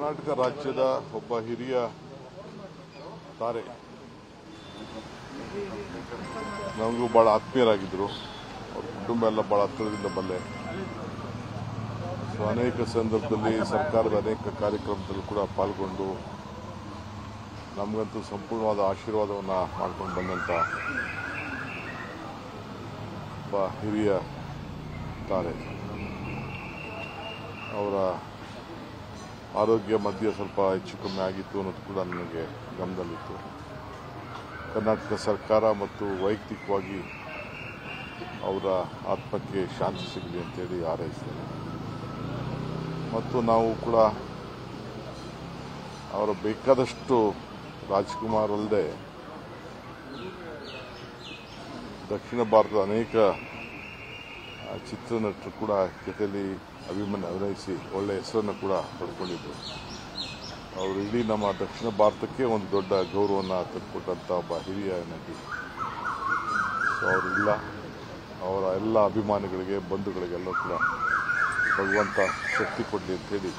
ಕರ್ನಾಟಕ ರಾಜ್ಯದ ಒಬ್ಬ ಹಿರಿಯ ತಾರೆ ನಮಗೂ ಬಹಳ ಆತ್ಮೀಯರಾಗಿದ್ದರು. ಅವ್ರ ಕುಟುಂಬ ಎಲ್ಲ ಬಹಳ ಹತ್ತಿರದಿಂದ ಬಲ್ಲೆ. ಅನೇಕ ಸಂದರ್ಭದಲ್ಲಿ ಸರ್ಕಾರದ ಅನೇಕ ಕಾರ್ಯಕ್ರಮದಲ್ಲೂ ಕೂಡ ಪಾಲ್ಗೊಂಡು ನಮಗಂತೂ ಸಂಪೂರ್ಣವಾದ ಆಶೀರ್ವಾದವನ್ನು ಮಾಡ್ಕೊಂಡು ಬಂದಂಥ ಒಬ್ಬ ಹಿರಿಯ ತಾರೆ. ಅವರ ಆರೋಗ್ಯ ಮಧ್ಯೆ ಸ್ವಲ್ಪ ಹೆಚ್ಚು ಕಮ್ಮಿ ಆಗಿತ್ತು ಅನ್ನೋದು ಕೂಡ ನನಗೆ ಗಮನದಲ್ಲಿತ್ತು. ಕರ್ನಾಟಕ ಸರ್ಕಾರ ಮತ್ತು ವೈಯಕ್ತಿಕವಾಗಿ ಅವರ ಆತ್ಮಕ್ಕೆ ಶಾಂತಿ ಸಿಗಲಿ ಅಂತೇಳಿ ಹಾರೈಸ್ತೇನೆ. ಮತ್ತು ನಾವು ಕೂಡ ಅವರ ಬೇಕಾದಷ್ಟು ರಾಜ್ಕುಮಾರ್ ಅಲ್ಲದೆ ದಕ್ಷಿಣ ಭಾರತದ ಅನೇಕ ಚಿತ್ರನಟರು ಕೂಡ ಜೊತೆಯಲ್ಲಿ ಅಭಿನಯಿಸಿ ಒಳ್ಳೆಯ ಹೆಸರನ್ನು ಕೂಡ ಪಡ್ಕೊಂಡಿದ್ದರು. ಅವರು ಇಡೀ ನಮ್ಮ ದಕ್ಷಿಣ ಭಾರತಕ್ಕೆ ಒಂದು ದೊಡ್ಡ ಗೌರವವನ್ನು ತಂದುಕೊಟ್ಟಂಥ ಒಬ್ಬ ಹಿರಿಯ ನಟಿ. ಸೊ ಅವರಿಲ್ಲ, ಅವರ ಎಲ್ಲ ಅಭಿಮಾನಿಗಳಿಗೆ ಬಂಧುಗಳಿಗೆಲ್ಲ ಕೂಡ ಭಗವಂತ ಶಕ್ತಿ ಕೊಡಲಿ ಅಂತೇಳಿ,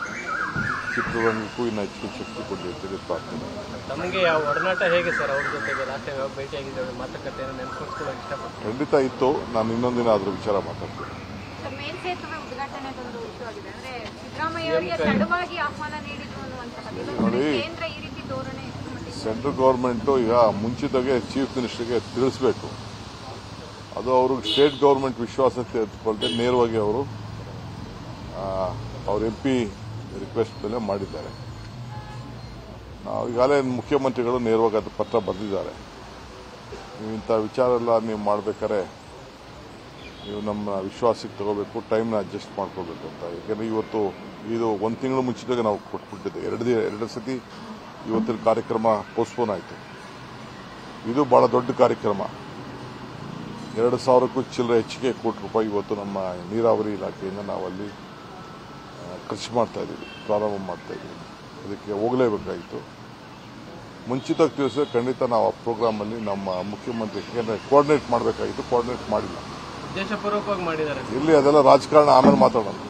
ಚಿತ್ರರಂಗಕ್ಕೂ ಇನ್ನು ಹೆಚ್ಚು ಶಕ್ತಿ ಕೊಡಲಿ ಅಂತೇಳಿ ಪ್ರಾರ್ಥನೆ. ನಮಗೆ ಯಾವ ಒಡನಾಟ ಹೇಗೆ ಸರ್ ಅವ್ರ ಜೊತೆಗೆ ಲಾಸ್ಟ್ ಟೈಮ್ ಭೇಟಿಯಾಗಿದ್ದೇವೆ, ಮಾತುಕತೆಯನ್ನು ನೆನಪಿಸ್ಕೊಳ್ಳೋಕೆ ಇಷ್ಟಪಡ್ತೀನಿ. ಖಂಡಿತ ಇತ್ತು. ನಾನು ಇನ್ನೊಂದಿನ ಅದರ ವಿಚಾರ ಮಾತಾಡ್ತೀನಿ. ನೋಡಿ, ಸೆಂಟ್ರಲ್ ಗವರ್ಮೆಂಟು ಈಗ ಮುಂಚಿತವಾಗಿ ಚೀಫ್ ಮಿನಿಸ್ಟರ್ಗೆ ತಿಳಿಸಬೇಕು. ಅದು ಅವ್ರಿಗೆ ಸ್ಟೇಟ್ ಗವರ್ಮೆಂಟ್ ವಿಶ್ವಾಸ ತೆಗೆದುಕೊಳ್ಳದೆ ನೇರವಾಗಿ ಅವರು ಅವ್ರ MP ರಿಕ್ವೆಸ್ಟ್ ಮೇಲೆ ಮಾಡಿದ್ದಾರೆ. ಈಗಾಗಲೇ ಮುಖ್ಯಮಂತ್ರಿಗಳು ನೇರವಾಗಿ ಅದು ಪತ್ರ ಬರೆದಿದ್ದಾರೆ. ನೀವು ಇಂಥ ವಿಚಾರ ಎಲ್ಲ ನೀವು ಮಾಡಬೇಕಾದ್ರೆ ನೀವು ನಮ್ಮ ವಿಶ್ವಾಸಕ್ಕೆ ತಗೋಬೇಕು, ಟೈಮ್ನ ಅಡ್ಜಸ್ಟ್ ಮಾಡ್ಕೋಬೇಕು ಅಂತ. ಯಾಕೆಂದರೆ ಇವತ್ತು ಇದು ಒಂದು ತಿಂಗಳು ಮುಂಚಿತವಾಗಿ ನಾವು ಕೊಟ್ಬಿಟ್ಟಿದ್ದೆ. ಎರಡು ಸತಿ ಇವತ್ತಿನ ಕಾರ್ಯಕ್ರಮ ಪೋಸ್ಟ್ಪೋನ್ ಆಯಿತು. ಇದು ಬಹಳ ದೊಡ್ಡ ಕಾರ್ಯಕ್ರಮ. 2,000ಕ್ಕೂ ಚಿಲ್ಲರೆ ಹೆಚ್ಚಿಗೆ ಕೋಟಿ ರೂಪಾಯಿ ಇವತ್ತು ನಮ್ಮ ನೀರಾವರಿ ಇಲಾಖೆಯಿಂದ ನಾವು ಅಲ್ಲಿ ಖರ್ಚು ಮಾಡ್ತಾ ಇದ್ದೀವಿ, ಪ್ರಾರಂಭ ಮಾಡ್ತಾ ಇದ್ದೀವಿ. ಅದಕ್ಕೆ ಹೋಗಲೇಬೇಕಾಗಿತ್ತು. ಮುಂಚಿತವಾಗಿ ತಿಳಿಸಿದ್ರೆ ಖಂಡಿತ ನಾವು ಆ ಪ್ರೋಗ್ರಾಮಲ್ಲಿ ನಮ್ಮ ಮುಖ್ಯಮಂತ್ರಿ ಕೋಆರ್ಡಿನೇಟ್ ಮಾಡಬೇಕಾಗಿತ್ತು. ಕೋಆರ್ಡಿನೇಟ್ ಮಾಡಿಲ್ಲ. ಉದ್ದೇಶಪೂರ್ವಕವಾಗಿ ಮಾಡಿದ್ದಾರೆ. ಇಲ್ಲಿ ಅದೆಲ್ಲ ರಾಜಕಾರಣ, ಆಮೇಲೆ ಮಾತಾಡೋಣ.